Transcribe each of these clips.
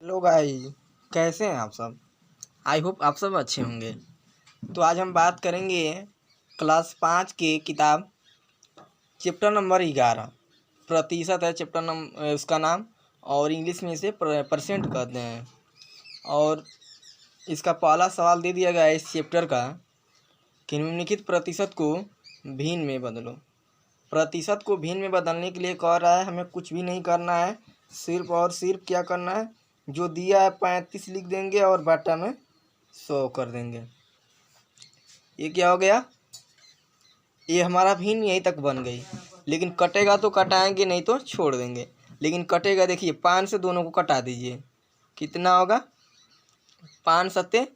Hello guys, कैसे हैं आप सब। आई होप आप सब अच्छे होंगे। तो आज हम बात करेंगे क्लास 5 के किताब चैप्टर नंबर 11 प्रतिशत है चैप्टर नंबर उसका नाम। और इंग्लिश में इसे परसेंट कहते हैं। और इसका पहला सवाल दे दिया गया है इस चैप्टर का कि निम्नलिखित प्रतिशत को भिन्न में बदलो। प्रतिशत को भिन्न में बदलने के लिए कह रहा है हमें कुछ भी नहीं करना है, सिर्फ और सिर्फ क्या करना है, जो दिया है 35 लिख देंगे और बाटा में 100 कर देंगे। ये क्या हो गया, ये हमारा भिन्न यहीं तक बन गई। लेकिन कटेगा तो कटाएंगे, नहीं तो छोड़ देंगे। लेकिन कटेगा, देखिए 5 से दोनों को कटा दीजिए, कितना होगा 5 सत्ते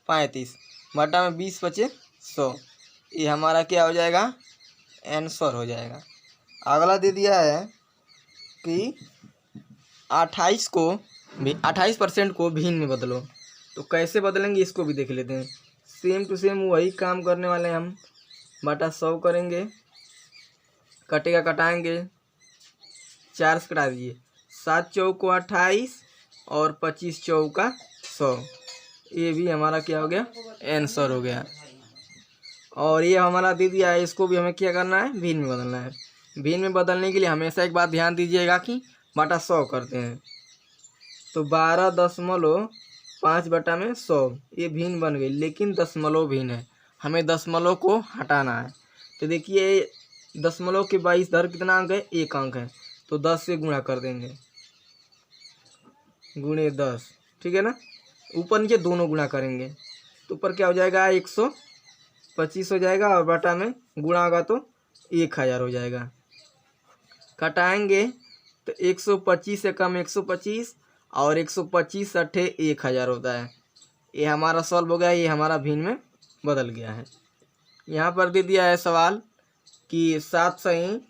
35, बाटा में 20 बचे 100। ये हमारा क्या हो जाएगा, आंसर हो जाएगा। अगला दे दिया है कि 28% को भिन्न में बदलो। तो कैसे बदलेंगे इसको भी देख लेते हैं। सेम टू सेम वही काम करने वाले हैं हम। बाटा 100 करेंगे, कटेगा कटाएंगे, 4 से कटा दीजिए, 7 चौको 28 और 25 चौका 100। ये भी हमारा क्या हो गया, आंसर हो गया। और ये हमारा दे दिया है, इसको भी हमें क्या करना है, भिन्न में बदलना है। भिन्न में बदलने के लिए हमेशा एक बात ध्यान दीजिएगा कि बाटा 100 करते हैं तो 12.5 बटा में 100, ये भिन्न बन गई। लेकिन दशमलव भिन्न है, हमें दशमलव को हटाना है। तो देखिए दशमलव के 22 इधर कितना अंक है, 1 अंक है, तो 10 से गुणा कर देंगे, गुणे 10, ठीक है ना। ऊपर नीचे दोनों गुणा करेंगे तो ऊपर क्या हो जाएगा, 125 हो जाएगा, और बटा में गुणा होगा तो 1000 हो जाएगा। कटाएंगे तो 125 से कम 125 और 125 अट्ठे 1000 होता है। ये हमारा सॉल्व हो गया, ये हमारा भिन्न में बदल गया है। यहाँ पर दे दिया है सवाल कि 7 सही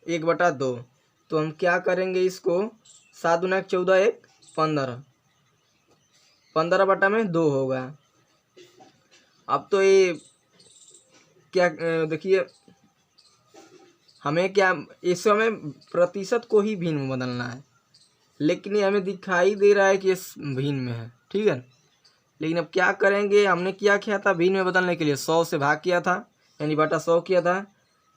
1/2। तो हम क्या करेंगे इसको, 7 दूना 14 1 15, 15 बटा में 2 होगा। अब तो ये क्या देखिए, हमें क्या, इस हमें प्रतिशत को ही भिन्न में बदलना है। लेकिन ये हमें दिखाई दे रहा है कि ये भिन्न में है, ठीक है। लेकिन अब क्या करेंगे, हमने क्या किया था भिन्न में बदलने के लिए, 100 से भाग किया था, यानी बटा 100 किया था।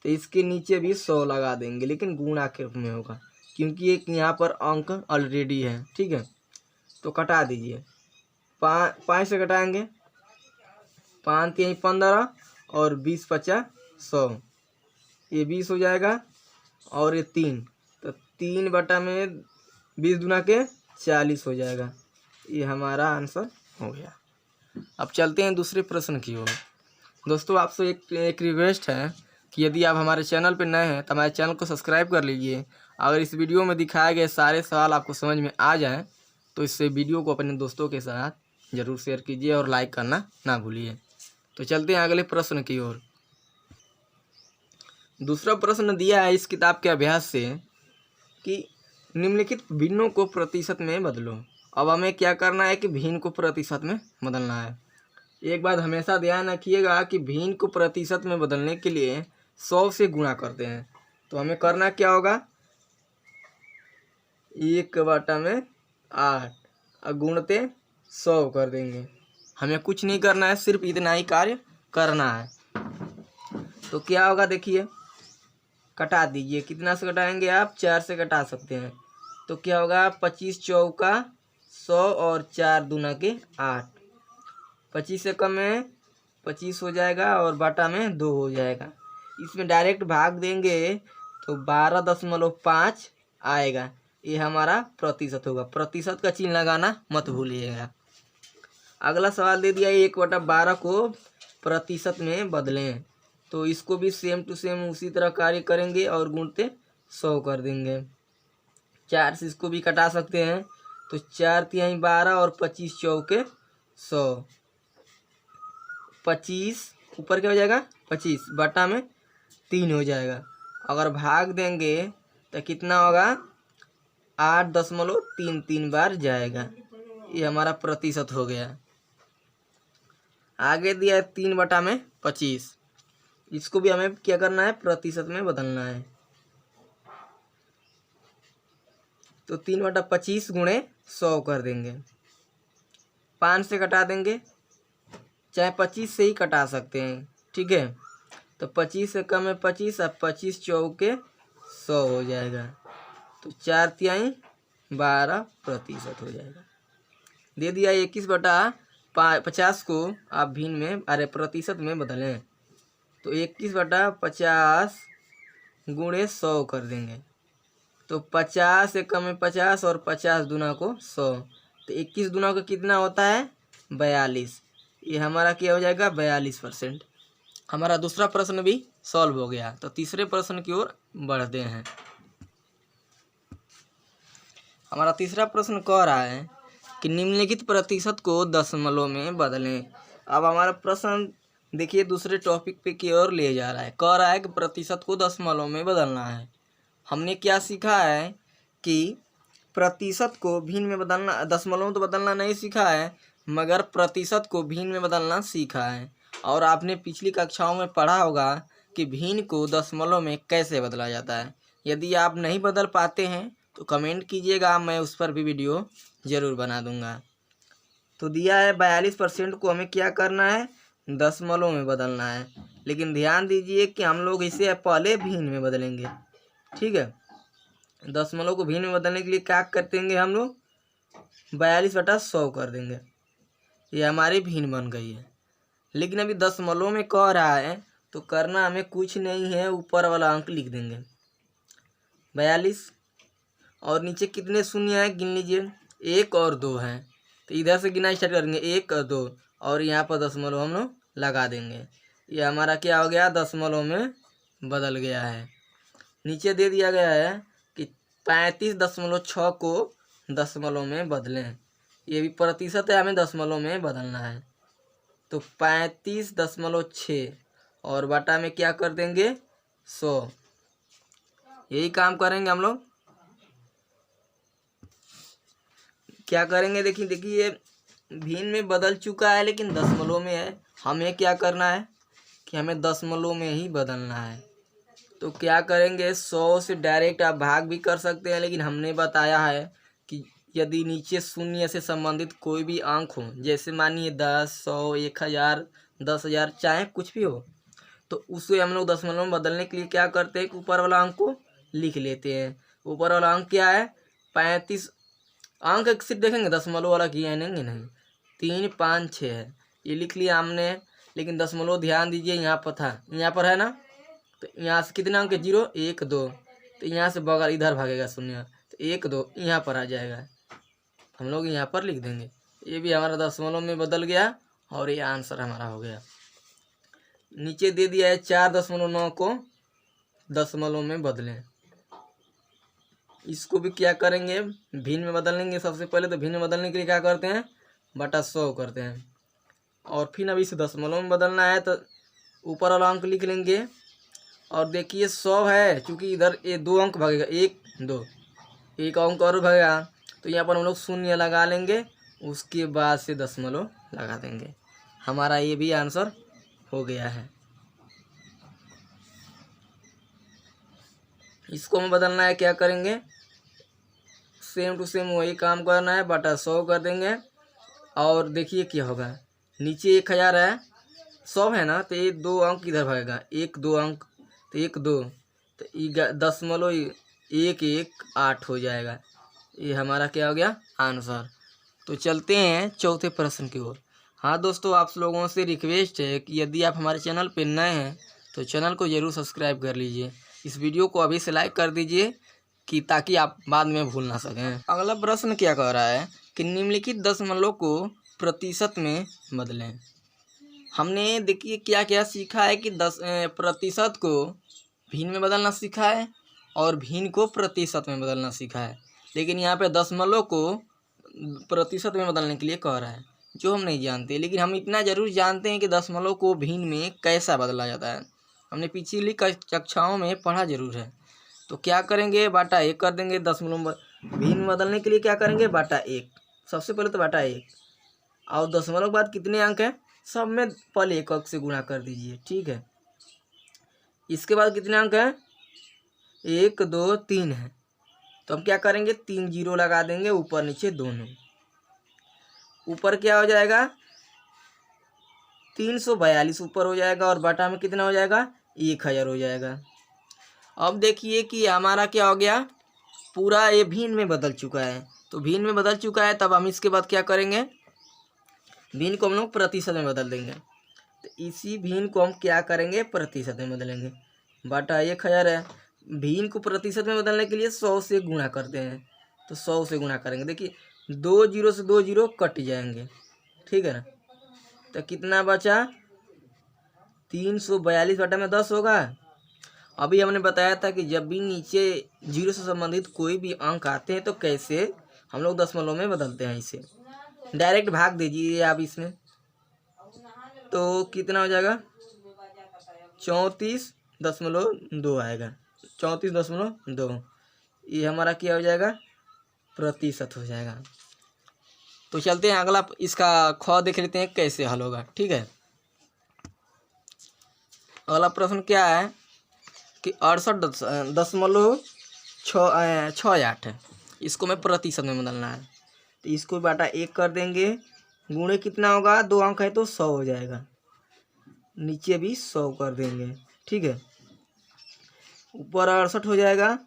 तो इसके नीचे भी 100 लगा देंगे, लेकिन गुणा के रूप में होगा, क्योंकि एक यहाँ पर अंक ऑलरेडी है, ठीक है। तो कटा दीजिए, 5 से कटाएंगे, 5 3 15 और 20 50 100, ये 20 हो जाएगा। और ये 3, तो 3 बटा में 20 दूना के 40 हो जाएगा। ये हमारा आंसर हो गया। अब चलते हैं दूसरे प्रश्न की ओर। दोस्तों आपसे एक रिक्वेस्ट है कि यदि आप हमारे चैनल पर नए हैं तो हमारे चैनल को सब्सक्राइब कर लीजिए। अगर इस वीडियो में दिखाए गए सारे सवाल आपको समझ में आ जाएं तो इससे वीडियो को अपने दोस्तों के साथ ज़रूर शेयर कीजिए और लाइक करना ना भूलिए। तो चलते हैं अगले प्रश्न की ओर। दूसरा प्रश्न दिया है इस किताब के अभ्यास से कि निम्नलिखित भिन्नों को प्रतिशत में बदलो। अब हमें क्या करना है कि भिन्न को प्रतिशत में बदलना है। एक बात हमेशा ध्यान रखिएगा कि भिन्न को प्रतिशत में बदलने के लिए 100 से गुणा करते हैं। तो हमें करना क्या होगा, 1/8 और गुणते 100 कर देंगे। हमें कुछ नहीं करना है, सिर्फ इतना ही कार्य करना है। तो क्या होगा, देखिए कटा दीजिए, कितना से कटाएंगे आप, 4 से कटा सकते हैं। तो क्या होगा, 25 चौका 100 और 4 दूना के 8, 25 से कम है 25 हो जाएगा और बाटा में 2 हो जाएगा। इसमें डायरेक्ट भाग देंगे तो 12.5 आएगा। ये हमारा प्रतिशत होगा। प्रतिशत का चिन्ह लगाना मत भूलिएगा। अगला सवाल दे दिया 1/12 को प्रतिशत में बदलें। तो इसको भी सेम टू सेम उसी तरह कार्य करेंगे और गुणते 100 कर देंगे। 4 से इसको भी कटा सकते हैं, तो 4 तिहाई 12 और 25 चौके 100, 25 ऊपर क्या हो जाएगा, 25 बटा में 3 हो जाएगा। अगर भाग देंगे तो कितना होगा, 8.33 बार जाएगा। ये हमारा प्रतिशत हो गया। आगे दिया है 3/25, इसको भी हमें क्या करना है, प्रतिशत में बदलना है। तो 3/25 गुणे 100 कर देंगे। 5 से कटा देंगे, चाहे 25 से ही कटा सकते हैं, ठीक है। तो 25 से कम है 25, अब 25 चौके 100 हो जाएगा। तो 4/12% हो जाएगा। दे दिया 21/50 को आप भिन्न में प्रतिशत में बदलें, तो 21/50 गुणे 100 कर देंगे। तो 50 से कम है 50 और 50 दूना को 100, तो 21 दूना को कितना होता है 42। ये हमारा क्या हो जाएगा 42%। हमारा दूसरा प्रश्न भी सॉल्व हो गया। तो तीसरे प्रश्न की ओर बढ़ते हैं। हमारा तीसरा प्रश्न कह रहा है कि निम्नलिखित प्रतिशत को दशमलव में बदलें। अब हमारा प्रश्न देखिए दूसरे टॉपिक पे की ओर ले जा रहा है। कह रहा है कि प्रतिशत को दशमलव में बदलना है। हमने क्या सीखा है कि प्रतिशत को भिन्न में बदलना, दशमलव में तो बदलना नहीं सीखा है, मगर प्रतिशत को भिन्न में बदलना सीखा है। और आपने पिछली कक्षाओं में पढ़ा होगा कि भिन्न को दशमलव में कैसे बदला जाता है। यदि आप नहीं बदल पाते हैं तो कमेंट कीजिएगा, मैं उस पर भी वीडियो ज़रूर बना दूंगा। तो दिया है 42% को हमें क्या करना है दशमलव में बदलना है। लेकिन ध्यान दीजिए कि हम लोग इसे पहले भिन्न में बदलेंगे, ठीक है। दशमलव को भिन्न में बदलने के लिए क्या कर देंगे हम लोग 42/100 कर देंगे। ये हमारी भिन्न बन गई है। लेकिन अभी दशमलव में कह रहा है तो करना हमें कुछ नहीं है, ऊपर वाला अंक लिख देंगे 42 और नीचे कितने शून्य हैं गिन लीजिए, 1 और 2 हैं। तो इधर से गिना स्टार्ट करेंगे 1 और 2 और यहाँ पर दशमलव हम लोग लगा देंगे। ये हमारा क्या हो गया दशमलव में बदल गया है। नीचे दे दिया गया है कि 35.6 को दशमलव में बदलें। ये भी प्रतिशत है, हमें दशमलव में बदलना है। तो 35.6 और बटा में क्या कर देंगे 100। यही काम करेंगे हम लोग। क्या करेंगे देखिए ये भिन्न में बदल चुका है लेकिन दशमलव में है। हमें क्या करना है कि हमें दशमलव में ही बदलना है। तो क्या करेंगे 100 से डायरेक्ट आप भाग भी कर सकते हैं, लेकिन हमने बताया है कि यदि नीचे शून्य से संबंधित कोई भी अंक हो, जैसे मानिए 10, 100, 1000, 10,000 चाहे कुछ भी हो, तो उसे हम लोग दशमलव में बदलने के लिए क्या करते हैं कि ऊपर वाला अंक को लिख लेते हैं। ऊपर वाला अंक क्या है 35। अंक सिर्फ देखेंगे दशमलव वाला किया नहीं 3, 5, 6 है, ये लिख लिया हमने। लेकिन दशमलव ध्यान दीजिए यहाँ पर था, यहाँ पर है ना, तो यहाँ से कितने अंक 0, 1, 2, तो यहाँ से बगल इधर भागेगा शून्य, तो 1, 2 यहाँ पर आ जाएगा, हम लोग यहाँ पर लिख देंगे। ये भी हमारा दशमलव में बदल गया और ये आंसर हमारा हो गया। नीचे दे दिया है 4.9 को दशमलव में बदलें। इसको भी क्या करेंगे भिन्न में बदल लेंगे। सबसे पहले तो भिन्न में बदलने के लिए क्या करते हैं बटा 100 करते हैं, और फिर अब इसे दशमलव में बदलना है तो ऊपर वाला अंक लिख लेंगे। और देखिए 100 है, चूँकि इधर ये 2 अंक भागेगा, 1, 2, 1 अंक और भागेगा, तो यहाँ पर हम लोग शून्य लगा लेंगे, उसके बाद से दशमलव लगा देंगे। हमारा ये भी आंसर हो गया है। इसको हमें बदलना है, क्या करेंगे सेम टू सेम वही काम करना है, बटा 100 कर देंगे। और देखिए क्या होगा, नीचे 1000 है, 100 है ना, तो ये 2 अंक इधर भागेगा, 1, 2 अंक, तो 1, 2, तो दशमलव 1, 1, 8 हो जाएगा। ये हमारा क्या हो गया आंसर। तो चलते हैं चौथे प्रश्न की ओर। हाँ दोस्तों, आप लोगों से रिक्वेस्ट है कि यदि आप हमारे चैनल पर नए हैं तो चैनल को ज़रूर सब्सक्राइब कर लीजिए। इस वीडियो को अभी से लाइक कर दीजिए कि ताकि आप बाद में भूल ना सकें। अगला प्रश्न क्या कह रहा है कि निम्नलिखित दशमलव को प्रतिशत में बदलें। हमने देखिए क्या क्या सीखा है कि प्रतिशत को भिन्न में बदलना सीखा है और भिन्न को प्रतिशत में बदलना सीखा है, लेकिन यहाँ पे दशमलव को प्रतिशत में बदलने के लिए कह रहा है, जो हम नहीं जानते। लेकिन हम इतना ज़रूर जानते हैं कि दशमलव को भिन्न में कैसा बदला जाता है। हमने पिछली कक्षाओं में पढ़ा जरूर है। तो क्या करेंगे बटा 1 कर देंगे। दशमलव भिन्न बदलने के लिए क्या करेंगे बटा 1, सबसे पहले तो बटा 1, और दशमलव के बाद कितने अंक हैं सब में पहले 1 अंक से गुणा कर दीजिए, ठीक है। इसके बाद कितने अंक हैं 1, 2, 3 है, तो हम क्या करेंगे, 3 जीरो लगा देंगे ऊपर नीचे दोनों। ऊपर क्या हो जाएगा 342 ऊपर हो जाएगा और बटा में कितना हो जाएगा 1000 हो जाएगा। अब देखिए कि हमारा क्या हो गया, पूरा ये भिन्न में बदल चुका है। तो भिन्न में बदल चुका है, तब हम इसके बाद क्या करेंगे, भिन्न को हम लोग प्रतिशत में बदल देंगे। तो इसी भिन्न को हम क्या करेंगे, प्रतिशत में बदलेंगे। बटा 1000 है, भिन्न को प्रतिशत में बदलने के लिए 100 से गुणा करते हैं। तो 100 से गुणा करेंगे, देखिए 2 जीरो से 2 जीरो कट जाएंगे, ठीक है ना। तो कितना बचा 342 बटा में 10 होगा। अभी हमने बताया था कि जब भी नीचे जीरो से संबंधित कोई भी अंक आते हैं तो कैसे हम लोग दशमलव में बदलते हैं। इसे डायरेक्ट भाग दीजिए आप इसमें, तो कितना हो जाएगा 34.2 आएगा, 34.2। ये हमारा क्या हो जाएगा, प्रतिशत हो जाएगा। तो चलते हैं अगला, इसका ख देख लेते हैं कैसे हल होगा, ठीक है। अगला प्रश्न क्या है कि 68.68 है, इसको मैं प्रतिशत में बदलना है। तो इसको बाटा 1 कर देंगे, गुणे कितना होगा, 2 अंक है तो 100 हो जाएगा, नीचे भी 100 कर देंगे, ठीक है। ऊपर 68 हो जाएगा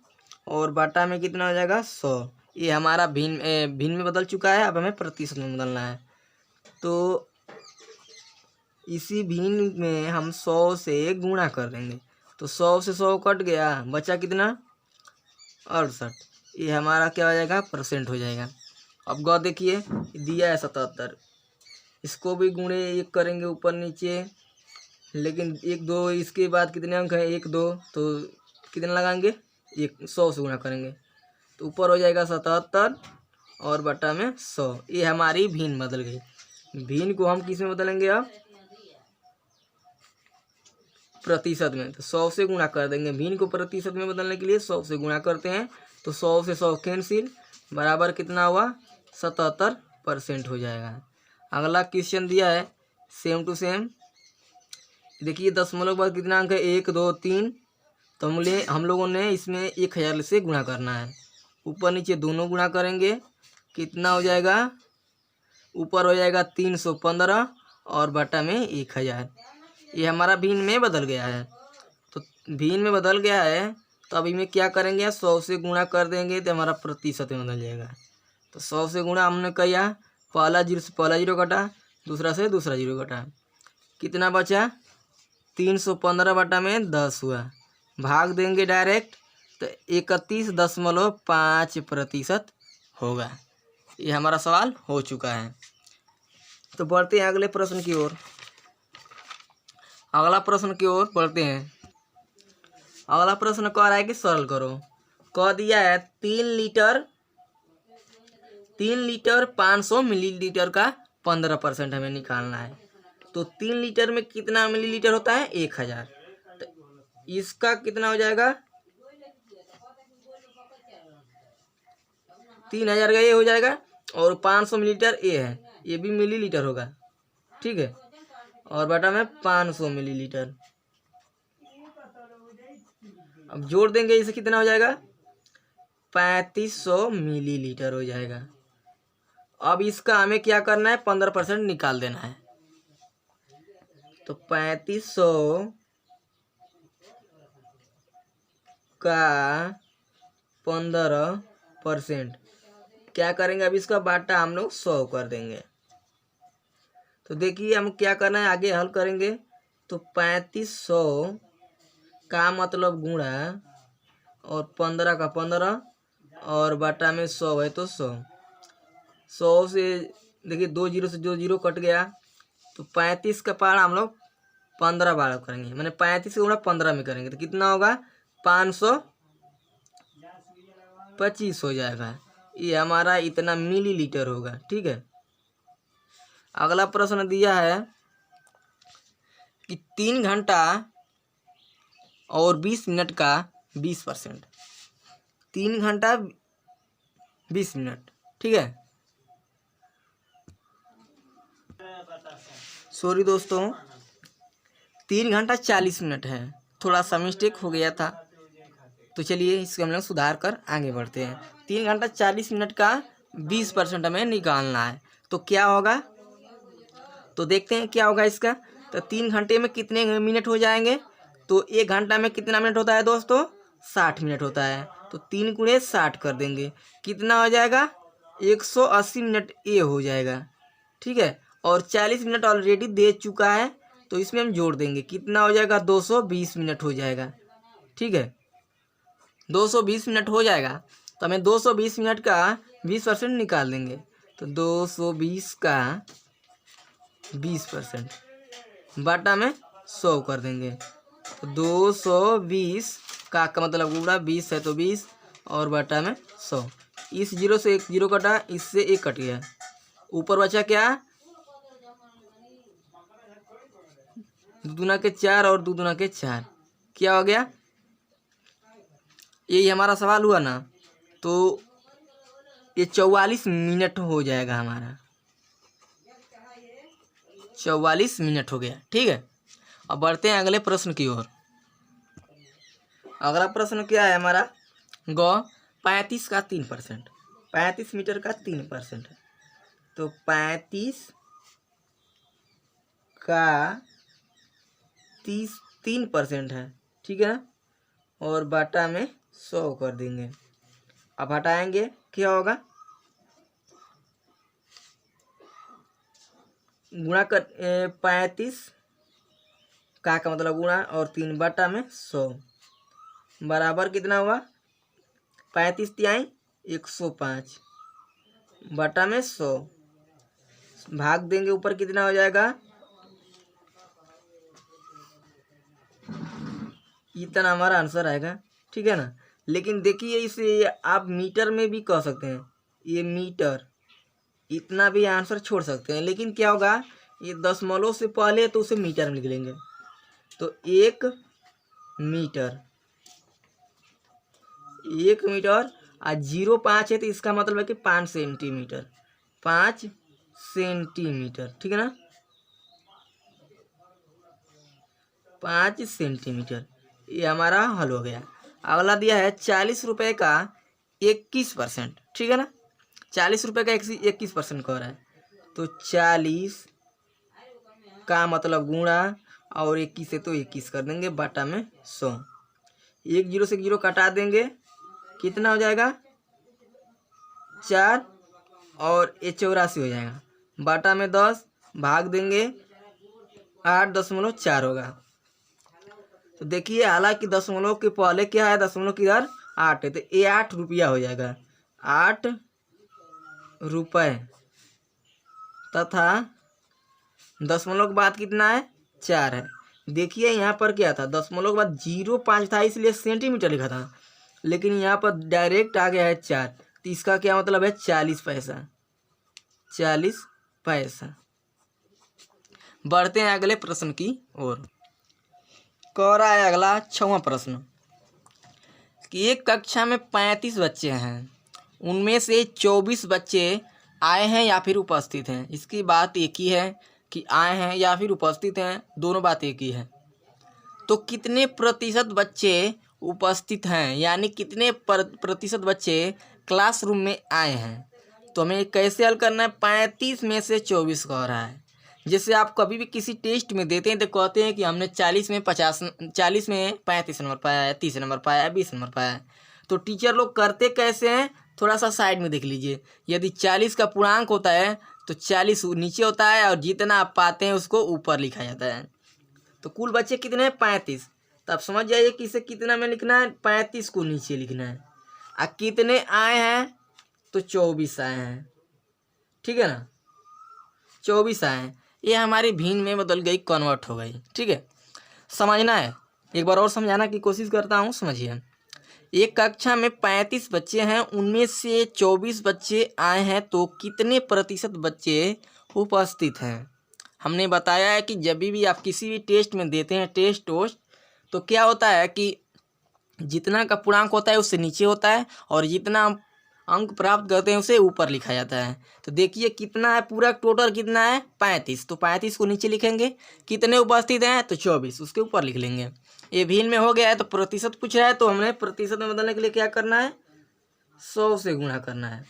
और बाटा में कितना हो जाएगा 100। ये हमारा भिन्न में बदल चुका है, अब हमें प्रतिशत में बदलना है। तो इसी भिन्न में हम 100 से गुणा कर देंगे। तो 100 से 100 कट गया, बचा कितना 68। ये हमारा क्या हो जाएगा, परसेंट हो जाएगा। अब गौ देखिए दिया है 77, इसको भी गुणे 1 करेंगे ऊपर नीचे, लेकिन 1 2 इसके बाद कितने अंक हैं 1 2, तो कितना लगाएंगे 100 से गुणा करेंगे। तो ऊपर हो जाएगा 77 और बटा में 100। ये हमारी भिन्न बदल गई। भिन्न को हम किस में बदलेंगे, अब प्रतिशत में। तो 100 से गुणा कर देंगे, भिन्न को प्रतिशत में बदलने के लिए 100 से गुणा करते हैं। तो 100 से 100 कैंसिल, बराबर कितना हुआ 77% हो जाएगा। अगला क्वेश्चन दिया है सेम टू सेम, देखिए दशमलव के बाद कितना अंक है 1 2 3। तो हम लोगों ने इसमें 1000 से गुणा करना है, ऊपर नीचे दोनों गुणा करेंगे, कितना हो जाएगा, ऊपर हो जाएगा 315 और बटा में 1000। ये हमारा भिन्न में बदल गया है। तो भिन्न में बदल गया है, तो अभी में क्या करेंगे 100 से गुणा कर देंगे, तो हमारा प्रतिशत में बदल जाएगा। तो 100 से गुणा हमने किया, पहला जीरो से पहला जीरो कटा, दूसरा से दूसरा जीरो कटा, कितना बचा 315 बटा में 10 हुआ। भाग देंगे डायरेक्ट, तो 31.5% होगा। ये हमारा सवाल हो चुका है। तो बढ़ते हैं अगले प्रश्न की ओर। अगला प्रश्न की ओर बढ़ते हैं। अगला प्रश्न कह रहा है कि सरल करो। कह दिया है 3 लीटर 500 मिलीलीटर का 15% हमें निकालना है। तो 3 लीटर में कितना मिलीलीटर होता है 1000। तो इसका कितना हो जाएगा 3000 का ये हो जाएगा, और 500 मिलीलीटर ये है, ये भी मिलीलीटर होगा, ठीक है। और बटा में 500 मिलीलीटर। अब जोड़ देंगे, इसे कितना हो जाएगा 3500 मिलीलीटर हो जाएगा। अब इसका हमें क्या करना है 15% निकाल देना है। तो 3500 का 15% क्या करेंगे, अब इसका बाटा हम लोग 100 कर देंगे। तो देखिए हम क्या करना है, आगे हल करेंगे। तो 3500 का मतलब गुणा और 15 का 15 और बाटा में 100 है तो 100 से देखिए 2 जीरो से 2 जीरो कट गया। तो 35 का पारा हम लोग 15 बार करेंगे, मैंने 35 का गुणा 15 में करेंगे, तो कितना होगा 525 हो जाएगा। ये हमारा इतना मिलीलीटर होगा, ठीक है। अगला प्रश्न दिया है कि 3 घंटा और 20 मिनट का 20%, 3 घंटा 20 मिनट, ठीक है। सॉरी दोस्तों, 3 घंटा 40 मिनट है, थोड़ा सा मिस्टेक हो गया था। तो चलिए इसको हम लोग सुधार कर आगे बढ़ते हैं। 3 घंटा 40 मिनट का 20% हमें निकालना है, तो क्या होगा, तो देखते हैं क्या होगा इसका। तो 3 घंटे में कितने मिनट हो जाएंगे, तो 1 घंटा में कितना मिनट होता है दोस्तों, 60 मिनट होता है। तो 3 गुणे 60 कर देंगे, कितना हो जाएगा, 180 मिनट ये हो जाएगा, ठीक है। और 40 मिनट ऑलरेडी दे चुका है, तो इसमें हम जोड़ देंगे, कितना हो जाएगा, 220 मिनट हो जाएगा, ठीक है। 220 मिनट हो जाएगा, तो हमें 220 मिनट का 20% निकाल देंगे। तो 220 का 20% बटा में 100 कर देंगे। तो 220 का मतलब गुणा 20 है तो 20 और बटा में 100। इस जीरो से एक जीरो कटा, इससे एक कट गया, ऊपर बचा क्या, 2 दूना के 4 और 2 दूना के 4, क्या हो गया, यही हमारा सवाल हुआ ना। तो ये 44 मिनट हो जाएगा हमारा, 44 मिनट हो गया, ठीक है। अब बढ़ते हैं अगले प्रश्न की ओर। अगला प्रश्न क्या है हमारा, गौ 35 का 3%, 35 मीटर का 3% है, तो 35 का 3% है, ठीक है ना, और बटा में 100 कर देंगे। अब हटाएंगे, क्या होगा, गुणा कर 35 का मतलब गुणा और 3 बटा में 100 बराबर कितना हुआ, 35 तिहाई 105 बटा में 100 भाग देंगे, ऊपर कितना हो जाएगा, इतना हमारा आंसर आएगा, ठीक है ना। लेकिन देखिए इसे आप मीटर में भी कह सकते हैं, ये मीटर, इतना भी आंसर छोड़ सकते हैं, लेकिन क्या होगा, ये दशमलव से पहले तो उसे मीटर में लिख लेंगे। तो 1 मीटर, 1 मीटर और 0.5 है, तो इसका मतलब है कि 5 सेंटीमीटर, 5 सेंटीमीटर, ठीक है ना, 5 सेंटीमीटर। ये हमारा हल हो गया। अगला दिया है 40 रुपये का 21%, ठीक है ना, 40 रुपये का 21% कह रहा है, तो 40 का मतलब गुणा और 21 से तो 21 कर देंगे बटा में 100, एक जीरो से जीरो कटा देंगे, कितना हो जाएगा, 4 और ये 84 हो जाएगा, बटा में 10 भाग देंगे 8.4 होगा। तो देखिए हालांकि दशमलव के पहले क्या है, दशमलव की इधर 8 है, तो ये 8 रुपया हो जाएगा, 8 रुपये, तथा दशमलव के बाद कितना है, 4 है। देखिए यहाँ पर क्या था, दशमलव के बाद 0.5 था, इसलिए सेंटीमीटर लिखा था, लेकिन यहाँ पर डायरेक्ट आ गया है 4, तो इसका क्या मतलब है, 40 पैसा, 40 पैसा। बढ़ते हैं अगले प्रश्न की ओर। कह रहा है अगला 6वां प्रश्न कि एक कक्षा में 35 बच्चे हैं, उनमें से 24 बच्चे आए हैं या फिर उपस्थित हैं। इसकी बात एक ही है कि आए हैं या फिर उपस्थित हैं, दोनों बात एक ही है। तो कितने प्रतिशत बच्चे उपस्थित हैं, यानी कितने प्रतिशत बच्चे क्लासरूम में आए हैं। तो हमें कैसे हल करना है, 35 में से 24 कह रहा है। जैसे आप कभी भी किसी टेस्ट में देते हैं तो कहते हैं कि हमने 40 में 35 नंबर पाया है, 30 नंबर पाया है, 20 नंबर पाया है। तो टीचर लोग करते कैसे हैं, थोड़ा सा साइड में देख लीजिए। यदि 40 का पूर्णांक होता है तो 40 नीचे होता है और जितना आप पाते हैं उसको ऊपर लिखा जाता है। तो कुल बच्चे कितने हैं, 35। तो आप समझ जाइए कि इसे कितना में लिखना है, 35 को नीचे लिखना है। और कितने आए हैं, तो 24 आए हैं, ठीक है ना, 24 आए हैं। ये हमारी भिन्न में बदल गई, कन्वर्ट हो गई, ठीक है। समझना है, एक बार और समझाना की कोशिश करता हूँ, समझिए। एक कक्षा में 35 बच्चे हैं, उनमें से 24 बच्चे आए हैं, तो कितने प्रतिशत बच्चे उपस्थित हैं। हमने बताया है कि जब भी आप किसी भी टेस्ट में देते हैं, टेस्ट वोस्ट, तो क्या होता है कि जितना का पूर्णांक होता है उससे नीचे होता है, और जितना अंक प्राप्त करते हैं उसे ऊपर लिखा जाता है। तो देखिए कितना है, पूरा टोटल कितना है 35। तो 35 को नीचे लिखेंगे, कितने उपस्थित हैं तो 24, उसके ऊपर लिख लेंगे। ये भिन्न में हो गया है। तो प्रतिशत पूछ रहा है तो हमने प्रतिशत में बदलने के लिए क्या करना है, 100 से गुणा करना है।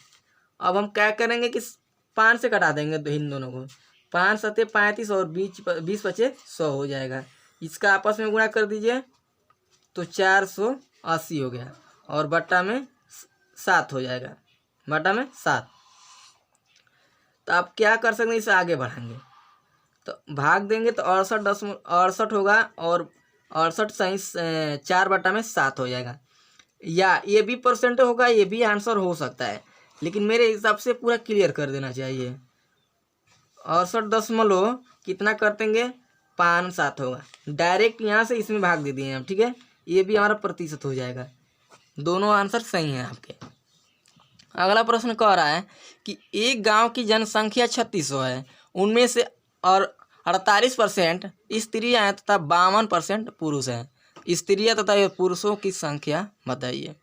अब हम क्या करेंगे कि 5 से कटा देंगे इन दोनों को, 5 सत्ते 35 और 20 बचे 100 हो जाएगा। इसका आपस में गुणा कर दीजिए तो 480 हो गया और बट्टा में 7 हो जाएगा, बट्टा में 7। तो आप क्या कर सकते हैं, इसे आगे बढ़ाएंगे तो भाग देंगे तो 68 होगा और 68 सही 4/7 हो जाएगा। या ये भी परसेंट होगा, ये भी आंसर हो सकता है, लेकिन मेरे हिसाब से पूरा क्लियर कर देना चाहिए। 68 कितना कर देंगे 5/7 होगा, डायरेक्ट यहाँ से इसमें भाग दे दिए हम, ठीक है। ये भी हमारा प्रतिशत हो जाएगा। दोनों आंसर सही हैं आपके। अगला प्रश्न कह रहा है कि एक गांव की जनसंख्या 3600 है, उनमें से और 48% स्त्रियाँ हैं तथा 52% पुरुष हैं। स्त्रियाँ तथा पुरुषों की संख्या बताइए।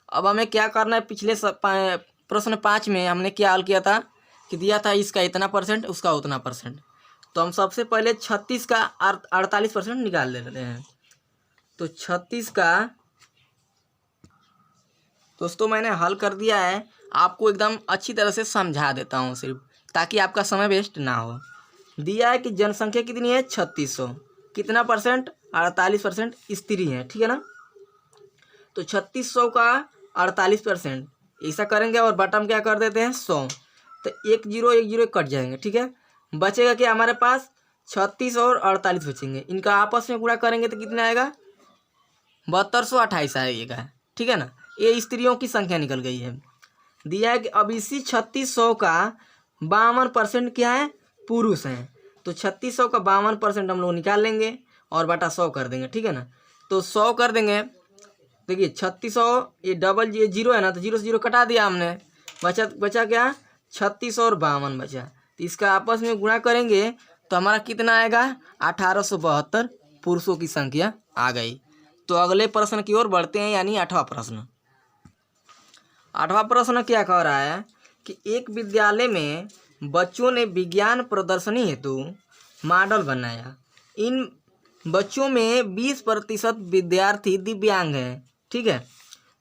अब हमें क्या करना है, पिछले प्रश्न 5 में हमने क्या हल किया था कि दिया था इसका इतना परसेंट उसका उतना परसेंट। तो हम सबसे पहले 36 का 48% निकाल लेते हैं। तो 36 का दोस्तों मैंने हल कर दिया है, आपको एकदम अच्छी तरह से समझा देता हूँ सिर्फ, ताकि आपका समय वेस्ट ना हो। दिया है कि जनसंख्या कितनी है 3600, कितना परसेंट 48% स्त्री है, ठीक है ना। तो 3600 का 48% ऐसा करेंगे और बटम क्या कर देते हैं 100। तो 1 0 कट जाएंगे, ठीक है। बचेगा कि हमारे पास 36 और 48 बचेंगे, इनका आपस में गुणा करेंगे तो कितना आएगा 7228 आएगा, ठीक है ना। ये स्त्रियों की संख्या निकल गई है। दिया है कि अब इसी 3600 का 52% क्या है पुरुष हैं। तो 3600 का 52% हम लोग निकाल लेंगे और बटा 100 कर देंगे, ठीक है ना। तो 100 कर देंगे, देखिए 3600 ये डबल ये 0 है ना, तो 0 से 0 कटा दिया हमने, बचा क्या 36 और 52 बचा। तो इसका आपस में गुणा करेंगे तो हमारा कितना आएगा 1872 पुरुषों की संख्या आ गई। तो अगले प्रश्न की ओर बढ़ते हैं, यानी 8वां प्रश्न। 8वां प्रश्न क्या कह रहा है कि एक विद्यालय में बच्चों ने विज्ञान प्रदर्शनी हेतु मॉडल बनाया। इन बच्चों में 20% विद्यार्थी दिव्यांग हैं, ठीक है।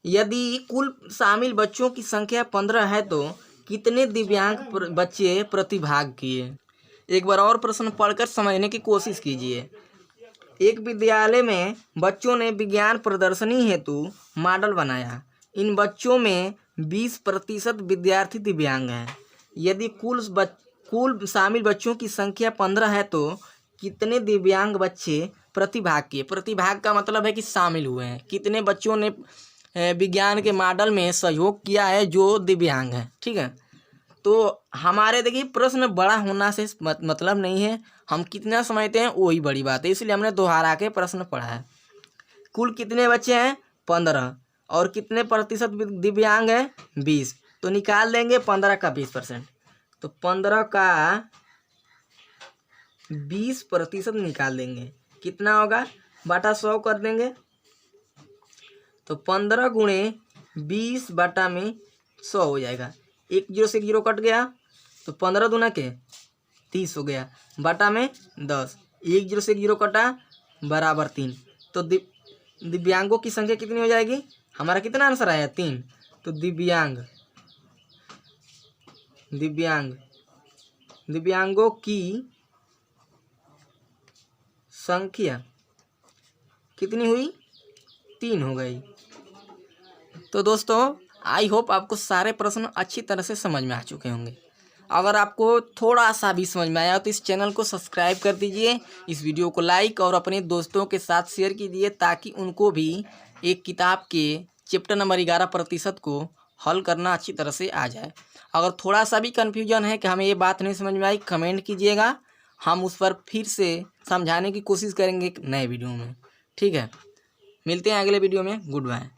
यदि कुल शामिल बच्चों की संख्या 15 है तो कितने दिव्यांग बच्चे प्रतिभाग किए। एक बार और प्रश्न पढ़कर समझने की कोशिश कीजिए। एक विद्यालय में बच्चों ने विज्ञान प्रदर्शनी हेतु मॉडल बनाया। इन बच्चों में 20% विद्यार्थी दिव्यांग हैं। यदि कुल शामिल बच्चों की संख्या 15 है तो कितने दिव्यांग बच्चे प्रतिभाग किए। प्रतिभाग का मतलब है कि शामिल हुए हैं, कितने बच्चों ने विज्ञान के मॉडल में सहयोग किया है जो दिव्यांग है, ठीक है। तो हमारे देखिए प्रश्न बड़ा होना से मतलब नहीं है, हम कितना समझते हैं वही बड़ी बात है, इसलिए हमने दोहरा के प्रश्न पढ़ा है। कुल कितने बच्चे हैं 15 और कितने प्रतिशत दिव्यांग है 20। तो निकाल देंगे 15 का 20%। तो 15 का 20% निकाल देंगे, कितना होगा बटा 100 कर देंगे। तो 15 गुणे 20 बटा में 100 हो जाएगा। 1 0 से 0 कट गया तो 15 दूना के 30 हो गया, बटा में 10। 1 0 से 0 कटा बराबर 3। तो दिव्यांगों की संख्या कितनी हो जाएगी, हमारा कितना आंसर आया 3। तो दिव्यांगों की संख्या कितनी हुई 3 हो गई। तो दोस्तों आई होप आपको सारे प्रश्न अच्छी तरह से समझ में आ चुके होंगे। अगर आपको थोड़ा सा भी समझ में आया तो इस चैनल को सब्सक्राइब कर दीजिए, इस वीडियो को लाइक और अपने दोस्तों के साथ शेयर कीजिए, ताकि उनको भी एक किताब के चैप्टर नंबर 11% को हल करना अच्छी तरह से आ जाए। अगर थोड़ा सा भी कन्फ्यूजन है कि हमें ये बात नहीं समझ में आई, कमेंट कीजिएगा, हम उस पर फिर से समझाने की कोशिश करेंगे एक नए वीडियो में, ठीक है। मिलते हैं अगले वीडियो में, गुड बाय।